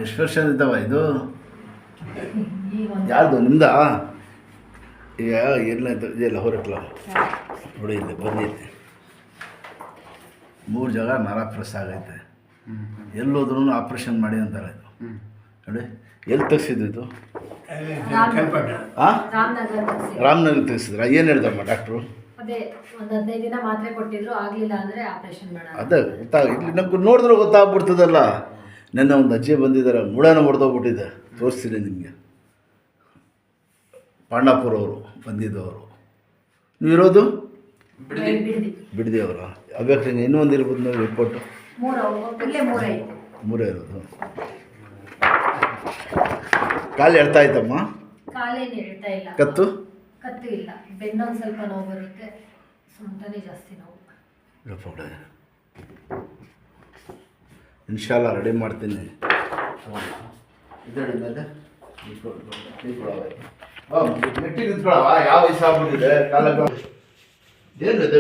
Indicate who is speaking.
Speaker 1: ಎಷ್ಟು ವರ್ಷ ಇದ್ದಾವ ಇದು? ಯಾರ್ದು ನಿಮ್ದಾ? ಈಗ ಎಲ್ಲ ಇದೆಯಲ್ಲ ಹೊರಟ್ಲ ನೋಡಿ, ಇಲ್ಲಿ ಬಂದಿದೆ 3 ಜಾಗ ನರ ಪ್ರೆಸ್ ಆಗೈತೆ. ಎಲ್ಲೋದ್ರೂ ಆಪ್ರೇಷನ್ ಮಾಡಿ ಅಂತಾರೆ ಇದು ನೋಡಿ. ಎಲ್ಲಿ ತೆಗ್ಸಿದ್ದು ಇದು? ಹಾಂ, ರಾಮನಗರ ತೆಗ್ಸಿದ್ರ? ಏನು ಹೇಳ್ದಮ್ಮ ಡಾಕ್ಟ್ರು?
Speaker 2: ಅದೇ ಒಂದು 15 ದಿನ ಮಾತ್ರೆ ಕೊಟ್ಟಿದ್ರು, ಆಗಲಿಲ್ಲ ಅಂದರೆ ಆಪ್ರೇಷನ್ ಮಾಡೋಣ.
Speaker 1: ಅದೇ ಇಲ್ಲಿ ನಮ್ಗೆ ನೋಡಿದ್ರೆ ಗೊತ್ತಾಗ್ಬಿಡ್ತದಲ್ಲ. ನೆನ್ನೆ ಒಂದು ಅಜ್ಜಿ ಬಂದಿದ್ದಾರೆ, ಮುಳನ ಹೊಡೆದೋಗ್ಬಿಟ್ಟಿದೆ. ತೋರಿಸ್ತೀನಿ ನಿಮಗೆ. ಪಾಂಡಾಪುರ ಅವರು ಬಂದಿದ್ದವರು. ನೀವಿರೋದು ಬಿಡದಿ ಅವರ? ಅವ್ಯಾಕೆ ಇನ್ನೂ ಒಂದು ಇರ್ಬೋದು ನೋಡಿ ರಿಪೋರ್ಟು. 3 ಇರೋದು. ಕಾಲು ಎಳ್ತಾ ಆಯ್ತಮ್ಮ?
Speaker 2: ಕಾಲೇನು ಹೇಳ್ತಾ ಇಲ್ಲ.
Speaker 1: ಕತ್ತು
Speaker 2: ಇಲ್ಲ. ಬೆನ್ನೊಂದು ಸ್ವಲ್ಪ ನೋವು ಬರುತ್ತೆ, ಸೊಂಟನೇ ಜಾಸ್ತಿ ನೋವು.
Speaker 1: ಇನ್ಶಾಲ್ಲ ರೆಡಿ ಮಾಡ್ತೀನಿ. ಇದರ ಮೇಲೆ ಮೆಟ್ಟಿಗೆ ನಿಂತ್ಕೊಳ್ಳವ. ಯಾವ ವಯಸ್ಸಾಗ್ಬಿಟ್ಟಿದೆ ಕಾಲ ಏನು